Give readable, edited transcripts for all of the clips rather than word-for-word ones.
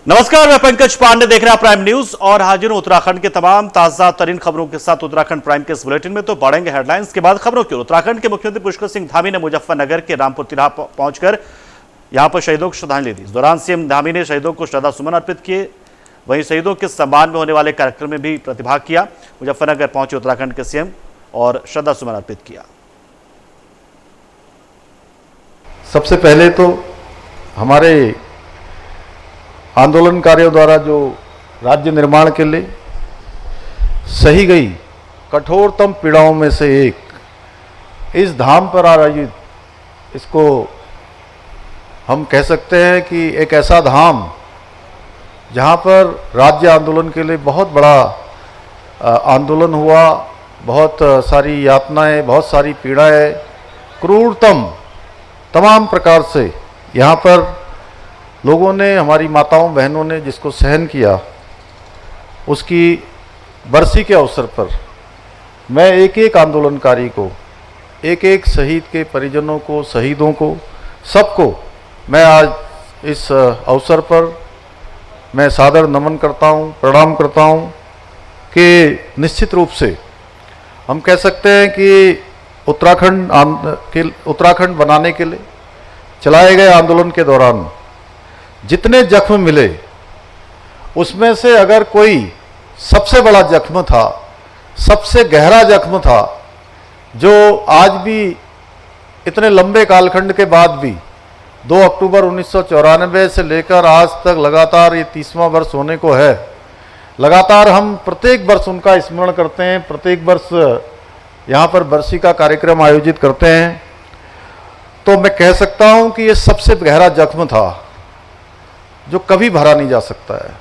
नमस्कार, मैं पंकज पांडे, देख रहे हैं प्राइम न्यूज और हाजिर हूं उत्तराखंड के तमाम ताजा तरीन खबरों के साथ। उत्तराखंड प्राइम के इस बुलेटिन में तो बढ़ेंगे हेडलाइंस के बाद खबरों की ओर। उत्तराखंड के मुख्यमंत्री पुष्कर सिंह धामी ने मुजफ्फरनगर के रामपुर तिराहा पहुंचकर यहां पर शहीदों को श्रद्धांजलि दी। इस दौरान सीएम धामी ने शहीदों को श्रद्धा सुमन अर्पित किए। वहीं शहीदों के सम्मान में होने वाले कार्यक्रम में भी प्रतिभाग किया। मुजफ्फरनगर पहुंचे उत्तराखंड के सीएम और श्रद्धा सुमन अर्पित किया। सबसे पहले तो हमारे आंदोलनकारियों द्वारा जो राज्य निर्माण के लिए सही गई कठोरतम पीड़ाओं में से एक इस धाम पर आयोजित, इसको हम कह सकते हैं कि एक ऐसा धाम जहां पर राज्य आंदोलन के लिए बहुत बड़ा आंदोलन हुआ, बहुत सारी यातनाएं, बहुत सारी पीड़ाएं, क्रूरतम तमाम प्रकार से यहाँ पर लोगों ने, हमारी माताओं बहनों ने जिसको सहन किया, उसकी बरसी के अवसर पर मैं एक एक आंदोलनकारी को, एक एक शहीद के परिजनों को, शहीदों को, सबको मैं आज इस अवसर पर मैं सादर नमन करता हूँ, प्रणाम करता हूँ कि निश्चित रूप से हम कह सकते हैं कि उत्तराखंड बनाने के लिए चलाए गए आंदोलन के दौरान जितने जख्म मिले, उसमें से अगर कोई सबसे बड़ा जख्म था, सबसे गहरा जख्म था, जो आज भी इतने लंबे कालखंड के बाद भी 2 अक्टूबर 1994 से लेकर आज तक लगातार ये 30वां वर्ष होने को है। लगातार हम प्रत्येक वर्ष उनका स्मरण करते हैं, प्रत्येक वर्ष यहाँ पर बरसी का कार्यक्रम आयोजित करते हैं। तो मैं कह सकता हूँ कि ये सबसे गहरा जख्म था जो कभी भरा नहीं जा सकता है।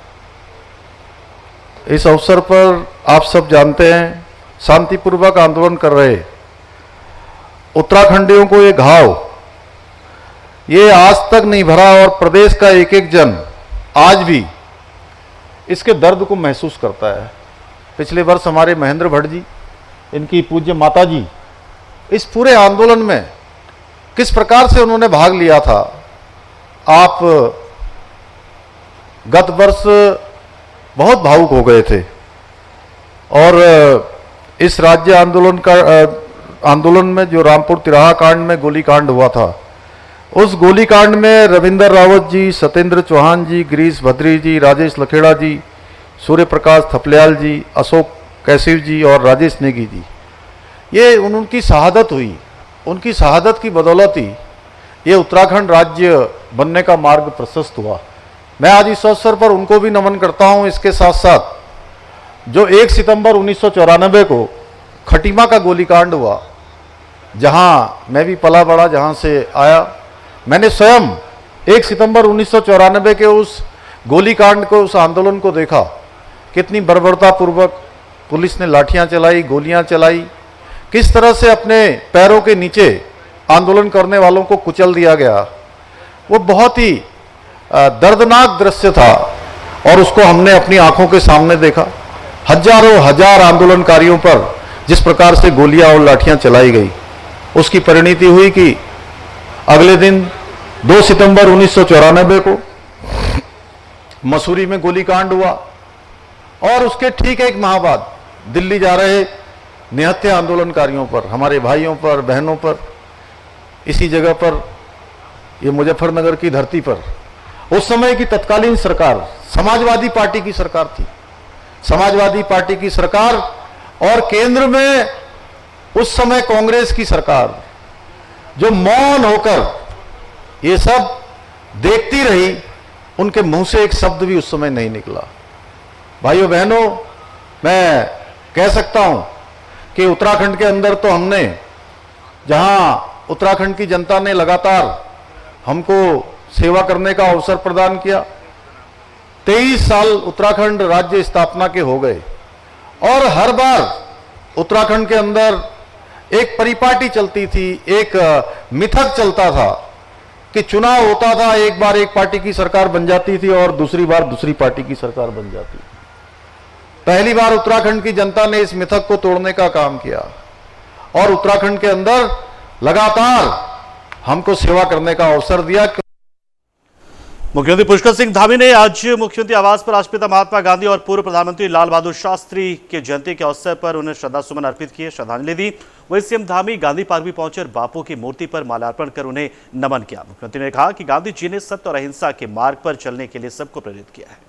इस अवसर पर आप सब जानते हैं, शांतिपूर्वक आंदोलन कर रहे उत्तराखंडियों को ये घाव ये आज तक नहीं भरा और प्रदेश का एक एक जन आज भी इसके दर्द को महसूस करता है। पिछले वर्ष हमारे महेंद्र भट्ट जी, इनकी पूज्य माता जी, इस पूरे आंदोलन में किस प्रकार से उन्होंने भाग लिया था, आप गत वर्ष बहुत भावुक हो गए थे। और इस राज्य आंदोलन में जो रामपुर तिराहा कांड में गोलीकांड हुआ था, उस गोलीकांड में रविंदर रावत जी, सत्येंद्र चौहान जी, गिरीश भद्री जी, राजेश लखेड़ा जी, सूर्य प्रकाश थपलियाल जी, अशोक कैसिव जी और राजेश नेगी जी, ये उनकी शहादत हुई। उनकी शहादत की बदौलत ही ये उत्तराखंड राज्य बनने का मार्ग प्रशस्त हुआ। मैं आज इस अवसर पर उनको भी नमन करता हूं। इसके साथ साथ जो 1 सितंबर 1994 को खटीमा का गोलीकांड हुआ, जहां मैं भी पला बड़ा, जहां से आया, मैंने स्वयं 1 सितंबर 1994 के उस गोलीकांड को, उस आंदोलन को देखा। कितनी बर्बरतापूर्वक पुलिस ने लाठियां चलाई, गोलियां चलाई, किस तरह से अपने पैरों के नीचे आंदोलन करने वालों को कुचल दिया गया। वो बहुत ही दर्दनाक दृश्य था और उसको हमने अपनी आंखों के सामने देखा। हजारों हजार आंदोलनकारियों पर जिस प्रकार से गोलियां और लाठियां चलाई गई, उसकी परिणति हुई कि अगले दिन 2 सितंबर 1994 को मसूरी में गोलीकांड हुआ और उसके ठीक 1 माह बाद दिल्ली जा रहे निहत्थे आंदोलनकारियों पर, हमारे भाइयों पर, बहनों पर, इसी जगह पर, ये मुजफ्फरनगर की धरती पर, उस समय की तत्कालीन सरकार समाजवादी पार्टी की सरकार थी। समाजवादी पार्टी की सरकार और केंद्र में उस समय कांग्रेस की सरकार, जो मौन होकर ये सब देखती रही, उनके मुंह से एक शब्द भी उस समय नहीं निकला। भाइयों बहनों, मैं कह सकता हूं कि उत्तराखंड के अंदर तो हमने, जहां उत्तराखंड की जनता ने लगातार हमको सेवा करने का अवसर प्रदान किया, 23 साल उत्तराखंड राज्य स्थापना के हो गए और हर बार उत्तराखंड के अंदर एक परिपाटी चलती थी, एक मिथक चलता था कि चुनाव होता था, एक बार एक पार्टी की सरकार बन जाती थी और दूसरी बार दूसरी पार्टी की सरकार बन जाती। पहली बार उत्तराखंड की जनता ने इस मिथक को तोड़ने का काम किया और उत्तराखंड के अंदर लगातार हमको सेवा करने का अवसर दिया। मुख्यमंत्री पुष्कर सिंह धामी ने आज मुख्यमंत्री आवास पर राष्ट्रपिता महात्मा गांधी और पूर्व प्रधानमंत्री लाल बहादुर शास्त्री की जयंती के अवसर पर उन्हें श्रद्धासुमन अर्पित किए, श्रद्धांजलि दी। वहीं सीएम धामी गांधी पार्क भी पहुंचे और बापू की मूर्ति पर माल्यार्पण कर उन्हें नमन किया। मुख्यमंत्री ने कहा कि गांधी जी ने सत्य और अहिंसा के मार्ग पर चलने के लिए सबको प्रेरित किया है।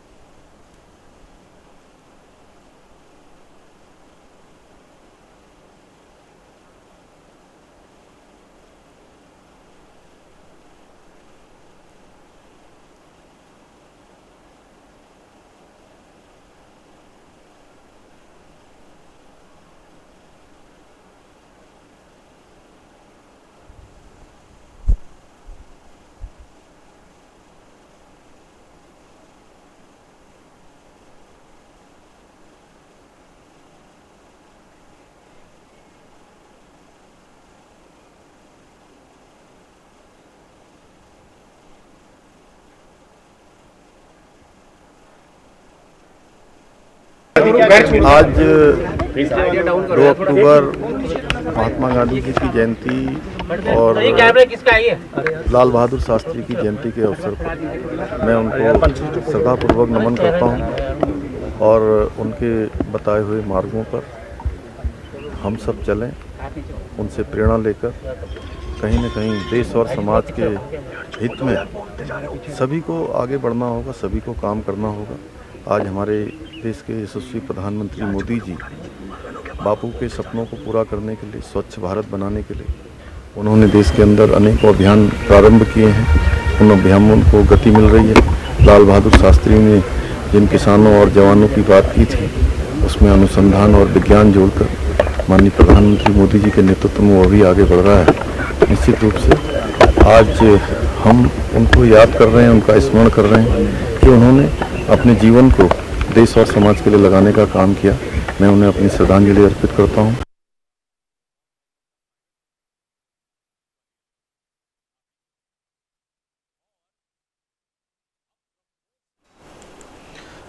आज 2 अक्टूबर महात्मा गांधी जी की जयंती और लाल बहादुर शास्त्री की जयंती के अवसर पर मैं उनको श्रद्धापूर्वक नमन करता हूं और उनके बताए हुए मार्गों पर हम सब चलें, उनसे प्रेरणा लेकर कहीं न कहीं देश और समाज के हित में सभी को आगे बढ़ना होगा, सभी को काम करना होगा। आज हमारे देश के यशस्वी प्रधानमंत्री मोदी जी बापू के सपनों को पूरा करने के लिए, स्वच्छ भारत बनाने के लिए उन्होंने देश के अंदर अनेकों अभियान प्रारंभ किए हैं। उन अभियानों को गति मिल रही है। लाल बहादुर शास्त्री ने जिन किसानों और जवानों की बात की थी, उसमें अनुसंधान और विज्ञान जोड़कर माननीय प्रधानमंत्री मोदी जी के नेतृत्व में वो भी आगे बढ़ रहा है। निश्चित रूप से आज हम उनको याद कर रहे हैं, उनका स्मरण कर रहे हैं कि उन्होंने अपने जीवन को देश और समाज के लिए लगाने का काम किया। मैं उन्हें अपनी श्रद्धांजलि अर्पित करता हूं।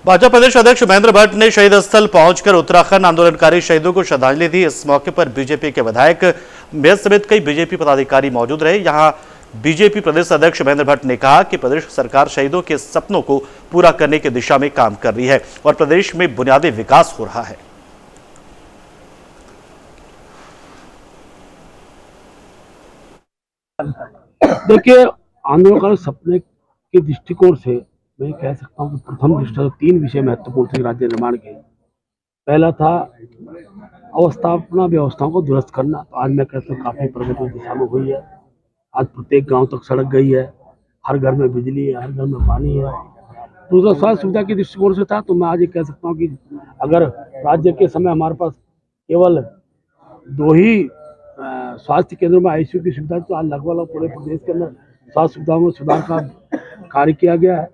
भाजपा प्रदेश अध्यक्ष महेंद्र भट्ट ने शहीद स्थल पहुंचकर उत्तराखंड आंदोलनकारी शहीदों को श्रद्धांजलि दी। इस मौके पर बीजेपी के विधायक मेयर समेत कई बीजेपी पदाधिकारी मौजूद रहे। यहां बीजेपी प्रदेश अध्यक्ष महेंद्र भट्ट ने कहा कि प्रदेश सरकार शहीदों के सपनों को पूरा करने की दिशा में काम कर रही है और प्रदेश में बुनियादी विकास हो रहा है। देखिए, आंदोलनकारी सपने के दृष्टिकोण से मैं कह सकता हूं कि प्रथम दृष्टि 3 विषय महत्वपूर्ण थे राज्य निर्माण के। पहला था अवस्थापना व्यवस्थाओं को दुरुस्त करना। तो आज मैं कहता हूँ काफी प्रगति दिशा में हुई है। आज प्रत्येक गांव तक सड़क गई है, हर घर में बिजली है, हर घर में पानी है। दूसरा स्वास्थ्य सुविधा के दृष्टिकोण से था, तो मैं आज ये कह सकता हूँ कि अगर राज्य के समय हमारे पास केवल 2 ही स्वास्थ्य केंद्रों में आईसीयू की सुविधा, तो आज लगभग पूरे प्रदेश के अंदर स्वास्थ्य सुविधाओं में सुधार का कार्य किया गया है।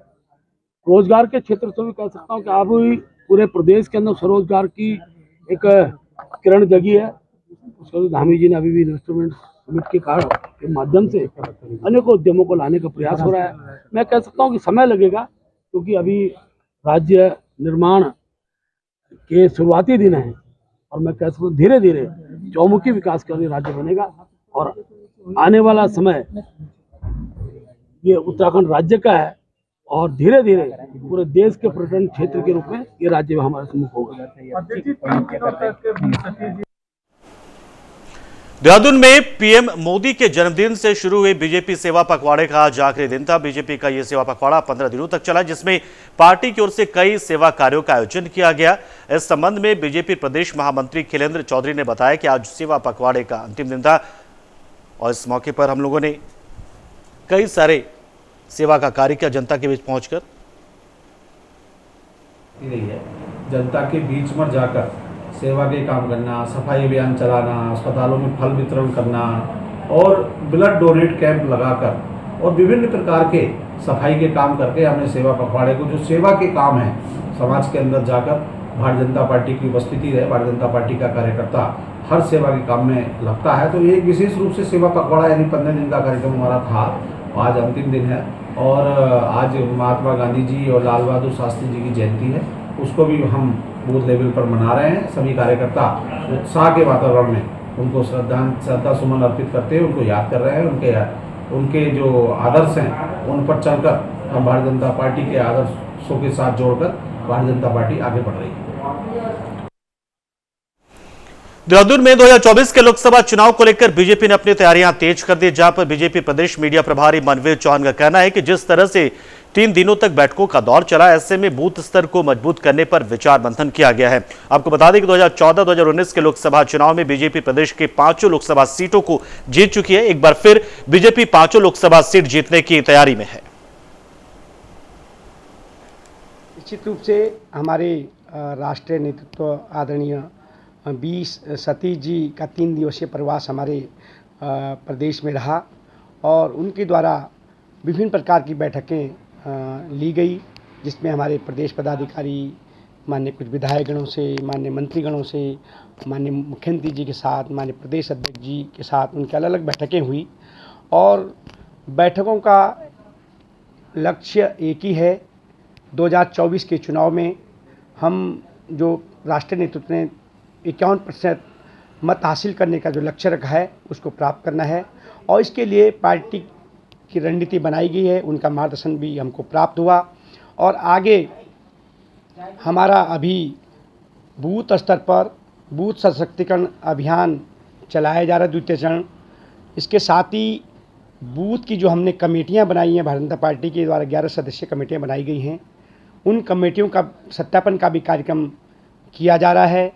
रोजगार के क्षेत्र से भी कह सकता हूँ कि अब पूरे प्रदेश के अंदर स्वरोजगार की एक किरण जगी है। उसको धामी जी ने अभी भी इन्वेस्टमेंट समिट के माध्यम से अनेकों उद्यमों को लाने का प्रयास हो रहा है। मैं कह सकता हूँ कि समय लगेगा, क्योंकि अभी राज्य निर्माण के शुरुआती दिन हैं और मैं कह सकता हूँ धीरे धीरे चौमुखी विकास का राज्य बनेगा और आने वाला समय ये उत्तराखंड राज्य का है और धीरे धीरे पूरे देश के पर्यटन क्षेत्र के रूप में ये राज्य हमारे सम्मुख होगा। देहरादून में पीएम मोदी के जन्मदिन से शुरू हुए बीजेपी सेवा पखवाड़े का आज आखिरी दिन था। बीजेपी का यह सेवा पखवाड़ा 15 दिनों तक चला, जिसमें पार्टी की ओर से कई सेवा कार्यों का आयोजन किया गया। इस संबंध में बीजेपी प्रदेश महामंत्री खिलेंद्र चौधरी ने बताया कि आज सेवा पखवाड़े का अंतिम दिन था और इस मौके पर हम लोगों ने कई सारे सेवा का कार्य किया जनता के बीच पहुंचकर। जनता के बीच में जाकर सेवा के काम करना, सफाई अभियान चलाना, अस्पतालों में फल वितरण करना और ब्लड डोनेट कैंप लगाकर और विभिन्न प्रकार के सफाई के काम करके हमने सेवा पखवाड़े को, जो सेवा के काम है, समाज के अंदर जाकर भारतीय जनता पार्टी की उपस्थिति रहे। भारतीय जनता पार्टी का कार्यकर्ता हर सेवा के काम में लगता है। तो ये विशेष रूप से सेवा पखवाड़ा यानी 15 दिन का कार्यक्रम हमारा था। आज अंतिम दिन है और आज महात्मा गांधी जी और लाल बहादुर शास्त्री जी की जयंती है, उसको भी हम बूथ लेवल पर मना रहे हैं। सभी कार्यकर्ता उत्साह के वातावरण में उनको श्रद्धा सुमन अर्पित करते हुए उनको याद कर रहे हैं। उनके जो आदर्श हैं उन पर चलकर हम भारतीय जनता पार्टी के आदर्शों के साथ जोड़कर भारतीय जनता पार्टी आगे बढ़ रही है। देहरादून में 2024 के लोकसभा चुनाव को लेकर बीजेपी ने अपनी तैयारियां तेज कर दी, जहां पर बीजेपी प्रदेश मीडिया प्रभारी मनवीर चौहान का कहना है कि जिस तरह से 3 दिनों तक बैठकों का दौर चला, ऐसे में बूथ स्तर को मजबूत करने पर विचार मंथन किया गया है। आपको बता दें कि 2014-2019 के लोकसभा चुनाव में बीजेपी प्रदेश के 5 लोकसभा सीटों को जीत चुकी है। एक बार फिर बीजेपी 5 लोकसभा सीट जीतने की तैयारी में है। निश्चित रूप से हमारे राष्ट्रीय नेतृत्व आदरणीय 20 सतीश जी का 3 दिवसीय प्रवास हमारे प्रदेश में रहा और उनके द्वारा विभिन्न प्रकार की बैठकें ली गई, जिसमें हमारे प्रदेश पदाधिकारी माननीय कुछ विधायकगणों से, माननीय मंत्रीगणों से, माननीय मुख्यमंत्री जी के साथ, माननीय प्रदेश अध्यक्ष जी के साथ उनकी अलग अलग बैठकें हुई और बैठकों का लक्ष्य एक ही है। 2024 के चुनाव में हम जो राष्ट्रीय नेतृत्व ने 51% मत हासिल करने का जो लक्ष्य रखा है उसको प्राप्त करना है और इसके लिए पार्टी की रणनीति बनाई गई है। उनका मार्गदर्शन भी हमको प्राप्त हुआ और आगे हमारा अभी बूथ स्तर पर बूथ सशक्तिकरण अभियान चलाया जा रहा है, द्वितीय चरण। इसके साथ ही बूथ की जो हमने कमेटियां बनाई हैं, भारतीय जनता पार्टी के द्वारा 11 सदस्यीय कमेटियां बनाई गई हैं, उन कमेटियों का सत्यापन का भी कार्यक्रम किया जा रहा है।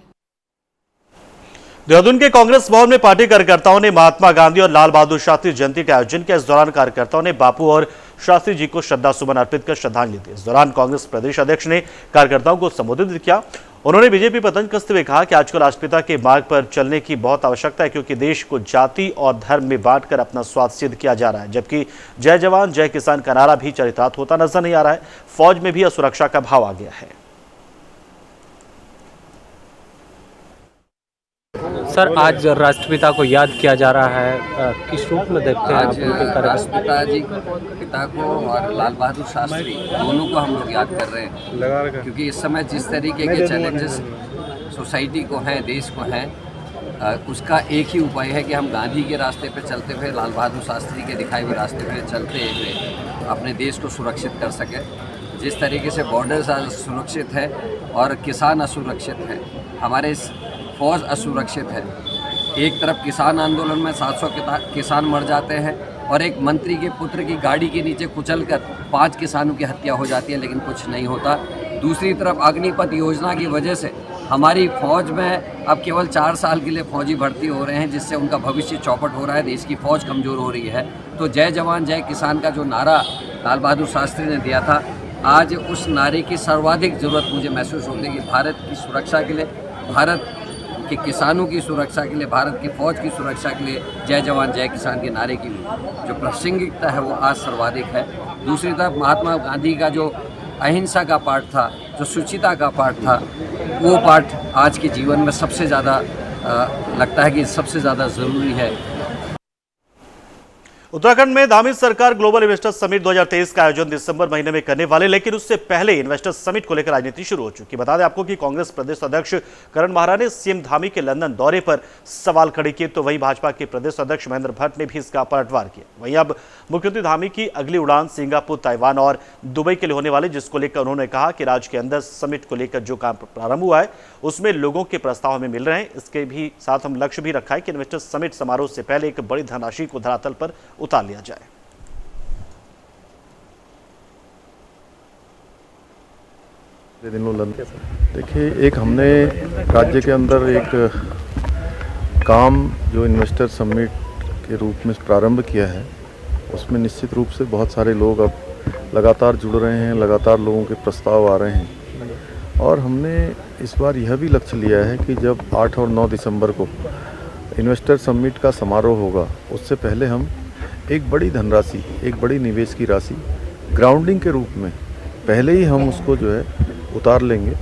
देहरादून के कांग्रेस भवन में पार्टी कार्यकर्ताओं ने महात्मा गांधी और लाल बहादुर शास्त्री जयंती का आयोजन किया। इस दौरान कार्यकर्ताओं ने बापू और शास्त्री जी को श्रद्धा सुमन अर्पित कर श्रद्धांजलि दी। इस दौरान कांग्रेस प्रदेश अध्यक्ष ने कार्यकर्ताओं को संबोधित किया। उन्होंने बीजेपी पर तंज कसते हुए कहा कि आजकल राष्ट्रपिता के मार्ग पर चलने की बहुत आवश्यकता है, क्योंकि देश को जाति और धर्म में बांटकर अपना स्वार्थ सिद्ध किया जा रहा है, जबकि जय जवान जय किसान का नारा भी चरितार्थ होता नजर नहीं आ रहा है। फौज में भी असुरक्षा का भाव आ गया है। सर, आज राष्ट्रपिता को याद किया जा रहा है, किस रूप में देखते हैं आप उनके कार्यक्रम? राष्ट्रपिता जी पिता को और लाल बहादुर शास्त्री दोनों को हम लोग याद कर रहे हैं, क्योंकि इस समय जिस तरीके के चैलेंजेस सोसाइटी को हैं, देश को हैं, उसका एक ही उपाय है कि हम गांधी के रास्ते पे चलते हुए, लाल बहादुर शास्त्री के दिखाए हुए रास्ते पे चलते हुए अपने देश को सुरक्षित कर सकें। जिस तरीके से बॉर्डर्स सुरक्षित है और किसान असुरक्षित है, हमारे फौज असुरक्षित है। एक तरफ किसान आंदोलन में 700 किसान मर जाते हैं और एक मंत्री के पुत्र की गाड़ी के नीचे कुचलकर 5 किसानों की हत्या हो जाती है, लेकिन कुछ नहीं होता। दूसरी तरफ अग्निपथ योजना की वजह से हमारी फौज में अब केवल 4 साल के लिए फौजी भर्ती हो रहे हैं, जिससे उनका भविष्य चौपट हो रहा है, देश की फौज कमज़ोर हो रही है। तो जय जवान जय किसान का जो नारा लाल बहादुर शास्त्री ने दिया था, आज उस नारे की सर्वाधिक ज़रूरत मुझे महसूस होती है कि भारत की सुरक्षा के लिए, भारत कि किसानों की सुरक्षा के लिए, भारत की फौज की सुरक्षा के लिए जय जवान जय किसान के नारे की जो प्रासंगिकता है वो आज सर्वाधिक है। दूसरी तरफ महात्मा गांधी का जो अहिंसा का पाठ था, जो शुचिता का पाठ था, वो पाठ आज के जीवन में सबसे ज़्यादा लगता है कि सबसे ज़्यादा ज़रूरी है। उत्तराखंड में धामी सरकार ग्लोबल इन्वेस्टर्स समिट 2023 का आयोजन दिसंबर महीने में करने वाले, लेकिन उससे पहले इन्वेस्टर्स समिट को लेकर राजनीति शुरू हो चुकी। बता दें आपको कि कांग्रेस प्रदेश अध्यक्ष करण माहरा ने सीएम धामी के लंदन दौरे पर सवाल खड़े किए, तो वहीं भाजपा के प्रदेश अध्यक्ष महेंद्र भट्ट ने भी इसका पलटवार किया। वहीं अब मुख्यमंत्री धामी की अगली उड़ान सिंगापुर, ताइवान और दुबई के लिए होने वाली, जिसको लेकर उन्होंने कहा कि राज्य के अंदर समिट को लेकर जो काम प्रारंभ हुआ है उसमें लोगों के प्रस्ताव हमें मिल रहे हैं। इसके भी साथ हम लक्ष्य भी रखा है कि इन्वेस्टर्स समिट समारोह से पहले एक बड़ी धनराशि को धरातल पर उतार लिया जाए। देखिए, एक हमने राज्य के अंदर एक काम जो इन्वेस्टर समिट के रूप में प्रारंभ किया है, उसमें निश्चित रूप से बहुत सारे लोग अब लगातार जुड़ रहे हैं, लगातार लोगों के प्रस्ताव आ रहे हैं और हमने इस बार यह भी लक्ष्य लिया है कि जब 8 और 9 दिसंबर को इन्वेस्टर समिट का समारोह होगा, उससे पहले हम एक बड़ी धनराशि, एक बड़ी निवेश की राशि ग्राउंडिंग के रूप में पहले ही हम उसको जो है उतार लेंगे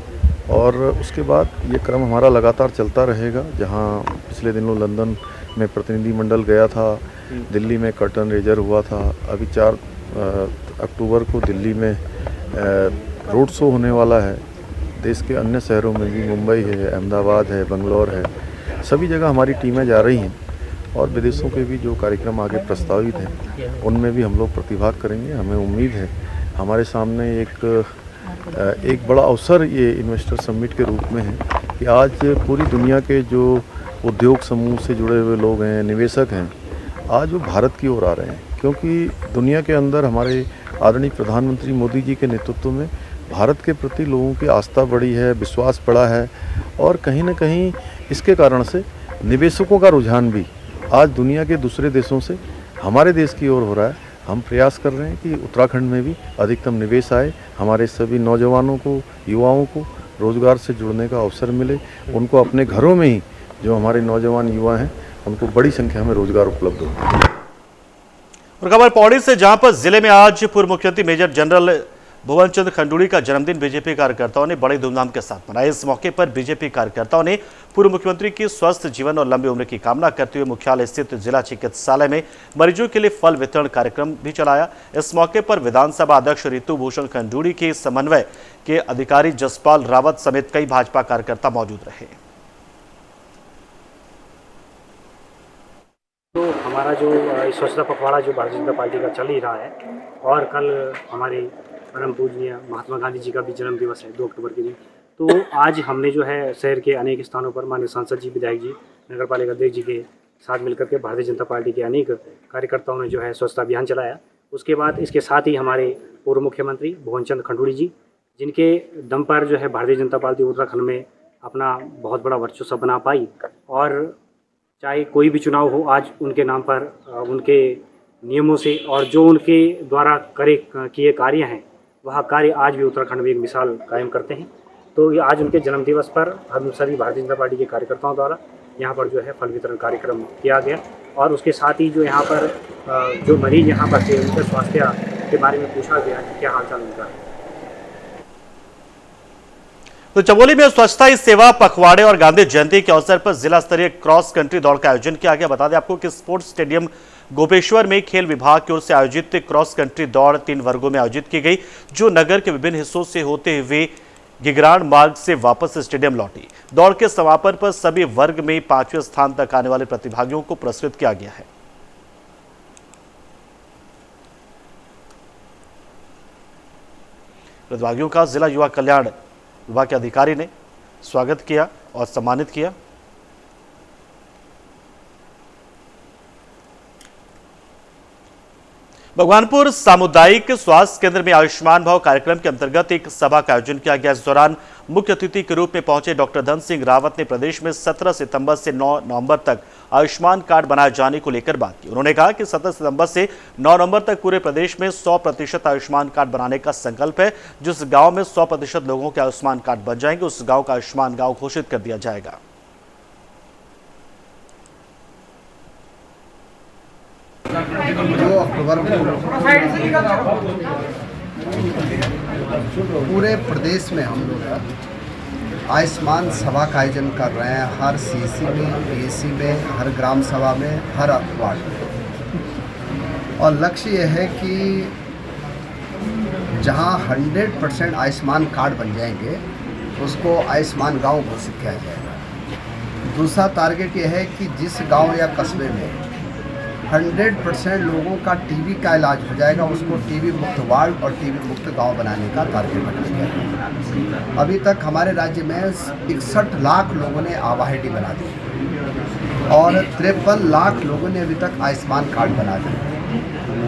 और उसके बाद ये क्रम हमारा लगातार चलता रहेगा। जहां पिछले दिनों लंदन में प्रतिनिधिमंडल गया था, दिल्ली में कर्टन रेजर हुआ था, अभी 4 अक्टूबर को दिल्ली में रोड शो होने वाला है। देश के अन्य शहरों में भी, मुंबई है, अहमदाबाद है, बंगलौर है, सभी जगह हमारी टीमें जा रही हैं और विदेशों के भी जो कार्यक्रम आगे प्रस्तावित हैं उनमें भी हम लोग प्रतिभाग करेंगे। हमें उम्मीद है हमारे सामने एक बड़ा अवसर ये इन्वेस्टर समिट के रूप में है कि आज पूरी दुनिया के जो उद्योग समूह से जुड़े हुए लोग हैं, निवेशक हैं, आज वो भारत की ओर आ रहे हैं, क्योंकि दुनिया के अंदर हमारे आदरणीय प्रधानमंत्री मोदी जी के नेतृत्व में भारत के प्रति लोगों की आस्था बढ़ी है, विश्वास बढ़ा है और कहीं ना कहीं इसके कारण से निवेशकों का रुझान भी आज दुनिया के दूसरे देशों से हमारे देश की ओर हो रहा है। हम प्रयास कर रहे हैं कि उत्तराखंड में भी अधिकतम निवेश आए, हमारे सभी नौजवानों को, युवाओं को रोज़गार से जुड़ने का अवसर मिले, उनको अपने घरों में ही जो हमारे नौजवान युवा हैं उनको बड़ी संख्या में रोजगार उपलब्ध हो। और खबर पौड़ी से, जहां पर जिले में आज पूर्व मुख्यमंत्री मेजर जनरल भुवन चंद्र खंडूड़ी का जन्मदिन बीजेपी कार्यकर्ताओं ने बड़े धूमधाम के साथ मनाया। इस मौके पर बीजेपी कार्यकर्ताओं ने पूर्व मुख्यमंत्री की स्वस्थ जीवन और लंबी उम्र की कामना करते हुए मुख्यालय स्थित जिला चिकित्सालय में मरीजों के लिए फल वितरण कार्यक्रम भी चलाया। इस मौके पर विधानसभा अध्यक्ष ऋतु भूषण खंडूड़ी के समन्वय के अधिकारी जसपाल रावत समेत कई भाजपा कार्यकर्ता मौजूद रहे। तो हमारा जो स्वच्छता पखवाड़ा जो भारतीय जनता पार्टी का चल ही रहा है और कल हमारे परम पूजनीय महात्मा गांधी जी का भी जन्म दिवस है 2 अक्टूबर के दिन। तो आज हमने जो है शहर के अनेक स्थानों पर माननीय सांसद जी, विधायक जी, नगर पालिका अध्यक्ष जी के साथ मिलकर के भारतीय जनता पार्टी के अनेक कार्यकर्ताओं ने जो है स्वच्छता अभियान चलाया। उसके बाद इसके साथ ही हमारे पूर्व मुख्यमंत्री भुवन चंद्र खंडूड़ी जी, जिनके दम पर जो है भारतीय जनता पार्टी उत्तराखंड में अपना बहुत बड़ा वर्चस्व बना पाई और चाहे कोई भी चुनाव हो, आज उनके नाम पर उनके नियमों से और जो उनके द्वारा किए कार्य हैं वह कार्य आज भी उत्तराखंड में एक मिसाल कायम करते हैं। तो ये आज उनके जन्मदिवस पर हम सभी भारतीय जनता पार्टी के कार्यकर्ताओं द्वारा यहाँ पर जो है फल वितरण कार्यक्रम किया गया और उसके साथ ही जो यहाँ पर जो मरीज यहाँ पर थे उनके स्वास्थ्य के बारे में पूछा गया कि क्या हालचाल उनका है। तो चमोली में स्वच्छता ही सेवा पखवाड़े और गांधी जयंती के अवसर पर जिला स्तरीय क्रॉस कंट्री दौड़ का आयोजन किया गया। बता दें आपको कि स्पोर्ट्स स्टेडियम गोपेश्वर में खेल विभाग की ओर से आयोजित क्रॉस कंट्री दौड़ 3 वर्गों में आयोजित की गई, जो नगर के विभिन्न हिस्सों से होते हुए गिगरान मार्ग से वापस स्टेडियम लौटी। दौड़ के समापन पर सभी वर्ग में 5वें स्थान तक आने वाले प्रतिभागियों को पुरस्कृत किया गया है। प्रतिभागियों का जिला युवा कल्याण विभाग के अधिकारी ने स्वागत किया और सम्मानित किया। भगवानपुर सामुदायिक स्वास्थ्य केंद्र में आयुष्मान भव कार्यक्रम के अंतर्गत एक सभा का आयोजन किया गया। इस दौरान मुख्य अतिथि के रूप में पहुंचे डॉक्टर धन सिंह रावत ने प्रदेश में 17 सितंबर से 9 नवंबर तक आयुष्मान कार्ड बनाए जाने को लेकर बात की। उन्होंने कहा कि 17 सितंबर से 9 नवंबर तक पूरे प्रदेश में 100% आयुष्मान कार्ड बनाने का संकल्प है। जिस गांव में 100% लोगों के आयुष्मान कार्ड बन जाएंगे उस गांव का आयुष्मान गांव घोषित कर दिया जाएगा। पूरे प्रदेश में हम लोग आयुष्मान सभा का आयोजन कर रहे हैं, हर सीसी में, पीएससी में, हर ग्राम सभा में, हर वार्ड में। और लक्ष्य यह है कि जहां 100% आयुष्मान कार्ड बन जाएंगे उसको आयुष्मान गांव घोषित किया जाएगा। दूसरा टारगेट यह है कि जिस गांव या कस्बे में 100% लोगों का टीबी का इलाज हो जाएगा उसको टीबी मुक्त वार्ड और टीबी मुक्त गांव बनाने का टारगेट रखा गया है। अभी तक हमारे राज्य में 61 लाख लोगों ने आवाहिटी बना दी और 53 लाख लोगों ने अभी तक आयुष्मान कार्ड बना दिए।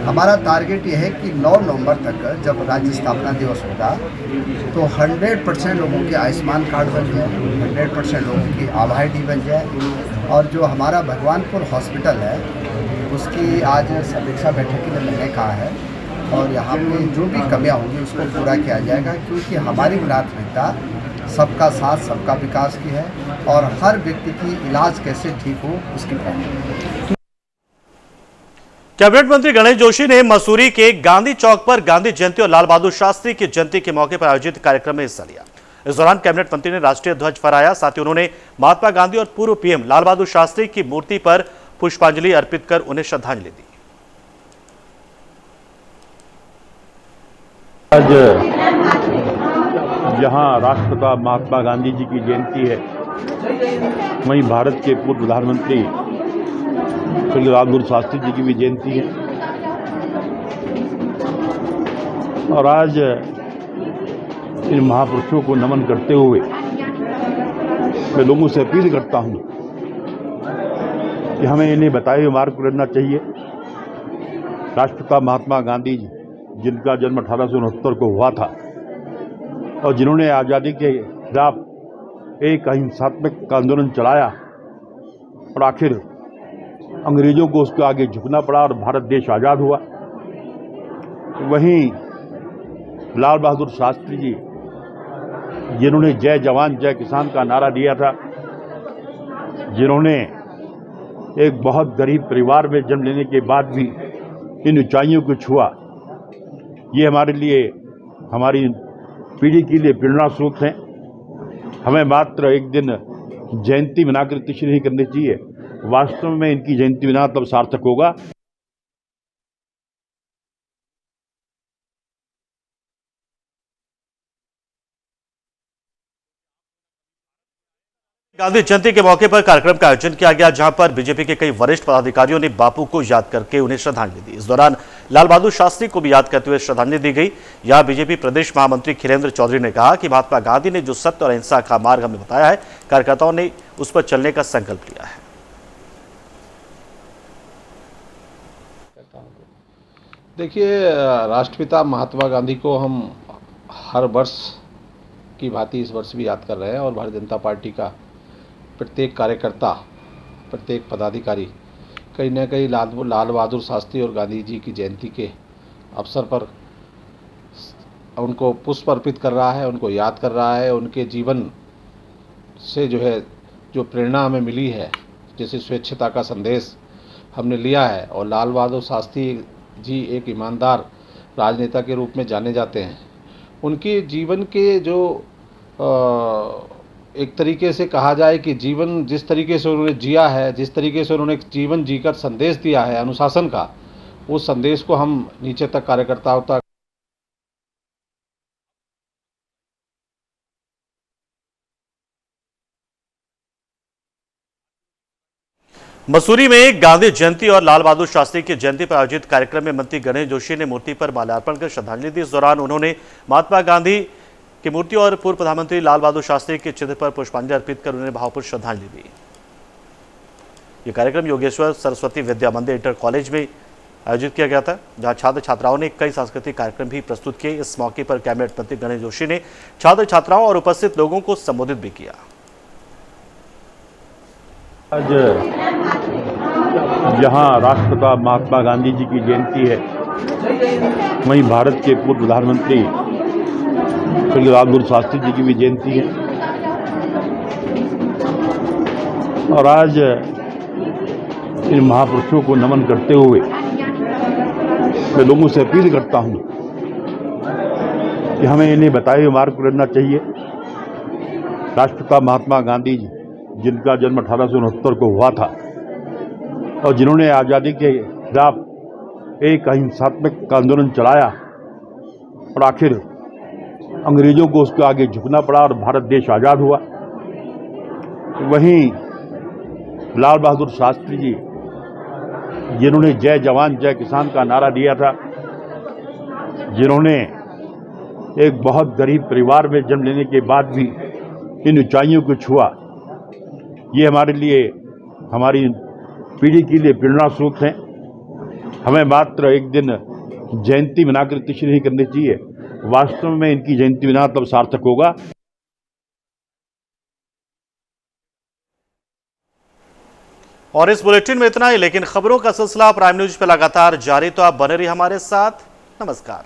हमारा टारगेट यह है कि 9 नवंबर तक जब राज्य स्थापना दिवस होगा तो 100% लोगों के आयुष्मान कार्ड बन जाए, 100% लोगों की आवाहिटी बन जाए और जो हमारा भगवानपुर हॉस्पिटल है उसकी आज समीक्षा बैठक में मैंने कहा है और यहाँ पे जो भी कमियाँ होंगी उसको पूरा किया जाएगा, क्योंकि हमारी प्राथमिकता सबका साथ सबका विकास की है और हर व्यक्ति की इलाज कैसे ठीक हो उसकी प्राथमिकता। कैबिनेट मंत्री गणेश जोशी ने मसूरी के गांधी चौक पर गांधी जयंती और लाल बहादुर शास्त्री की जयंती के मौके पर आयोजित कार्यक्रम में हिस्सा लिया। इस दौरान कैबिनेट मंत्री ने राष्ट्रीय ध्वज फहराया। साथ ही उन्होंने महात्मा गांधी और पूर्व पीएम लाल बहादुर शास्त्री की मूर्ति पर पुष्पांजलि अर्पित कर उन्हें श्रद्धांजलि दी। आज जहां राष्ट्रपिता महात्मा गांधी जी की जयंती है, वहीं भारत के पूर्व प्रधानमंत्री श्री लाल बहादुर शास्त्री जी की भी जयंती है। और आज इन महापुरुषों को नमन करते हुए मैं लोगों से अपील करता हूं कि हमें इन्हें बताए हुए मार्ग पर रहना चाहिए। राष्ट्रपिता महात्मा गांधी जी, जिनका जन्म 1869 को हुआ था और जिन्होंने आज़ादी के खिलाफ एक अहिंसात्मक आंदोलन चलाया और आखिर अंग्रेजों को उसके आगे झुकना पड़ा और भारत देश आज़ाद हुआ। वहीं लाल बहादुर शास्त्री जी, जिन्होंने जय जवान जय किसान का नारा दिया था, जिन्होंने एक बहुत गरीब परिवार में जन्म लेने के बाद भी इन ऊंचाइयों को छुआ, ये हमारे लिए, हमारी पीढ़ी के लिए प्रेरणा स्रोत हैं। हमें मात्र एक दिन जयंती मनाकर तुच्छ नहीं करनी चाहिए। वास्तव में इनकी जयंती मनाना तब सार्थक होगा। गांधी जयंती के मौके पर कार्यक्रम का आयोजन किया गया, जहां पर बीजेपी के कई वरिष्ठ पदाधिकारियों ने बापू को याद करके उन्हें श्रद्धांजलि दी। इस दौरान लाल बहादुर शास्त्री को भी याद करते हुए श्रद्धांजलि दी गई। यहां बीजेपी प्रदेश महामंत्री खिलेंद्र चौधरी ने कहा कि महात्मा गांधी ने जो सत्य और अहिंसा का मार्ग हमें बताया है, कार्यकर्ताओं ने उस पर चलने का संकल्प लिया है। देखिए, राष्ट्रपिता महात्मा गांधी को हम हर वर्ष की भांति इस वर्ष भी याद कर रहे हैं और भारतीय जनता पार्टी का प्रत्येक कार्यकर्ता, प्रत्येक पदाधिकारी कहीं न कहीं लाल बहादुर शास्त्री और गांधी जी की जयंती के अवसर पर उनको पुष्प अर्पित कर रहा है, उनको याद कर रहा है। उनके जीवन से जो प्रेरणा हमें मिली है, जैसे स्वेच्छता का संदेश हमने लिया है, और लाल बहादुर शास्त्री जी एक ईमानदार राजनेता के रूप में जाने जाते हैं। उनके जीवन के जो एक तरीके से कहा जाए कि जीवन जिस तरीके से उन्होंने जिया है, जिस तरीके से उन्होंने जीवन जीकर संदेश दिया है अनुशासन का, उस संदेश को हम नीचे तक कार्यकर्ताओं तक मसूरी में गांधी जयंती और लाल बहादुर शास्त्री की जयंती पर आयोजित कार्यक्रम में मंत्री गणेश जोशी ने मूर्ति पर माल्यार्पण कर श्रद्धांजलि दी। इस दौरान उन्होंने महात्मा गांधी की मूर्ति और पूर्व प्रधानमंत्री लाल बहादुर शास्त्री के चित्र पर पुष्पांजलि अर्पित कर उन्हें भावपूर्ण श्रद्धांजलि दी। यह कार्यक्रम योगेश्वर सरस्वती विद्या मंदिर इंटर कॉलेज में आयोजित किया गया था, जहां छात्र छात्राओं ने कई सांस्कृतिक कार्यक्रम भी प्रस्तुत किए। इस मौके पर कैबिनेट मंत्री गणेश जोशी ने छात्र छात्राओं और उपस्थित लोगों को संबोधित भी किया। आज जहां राष्ट्रपिता महात्मा गांधी जी की जयंती है, वहीं भारत के पूर्व प्रधानमंत्री श्री लाल बहादुर शास्त्री जी की भी जयंती है। और आज इन महापुरुषों को नमन करते हुए मैं लोगों से अपील करता हूं कि हमें इन्हें बताए हुए मार्ग पर रहना चाहिए। राष्ट्रपिता महात्मा गांधी जी, जिनका जन्म 1869 को हुआ था और जिन्होंने आज़ादी के खिलाफ एक अहिंसात्मक आंदोलन चलाया और आखिर अंग्रेजों को उसके आगे झुकना पड़ा और भारत देश आज़ाद हुआ। वहीं लाल बहादुर शास्त्री जी, जिन्होंने जय जवान जय किसान का नारा दिया था, जिन्होंने एक बहुत गरीब परिवार में जन्म लेने के बाद भी इन ऊंचाइयों को छुआ, ये हमारे लिए, हमारी पीढ़ी के लिए प्रेरणा स्रोत हैं। हमें मात्र एक दिन जयंती मनाकर तुच्छ नहीं करनी चाहिए। वास्तव में इनकी जयंती मनाना तब सार्थक होगा। और इस बुलेटिन में इतना ही, लेकिन खबरों का सिलसिला प्राइम न्यूज पे लगातार जारी, तो आप बने रहिए हमारे साथ। नमस्कार।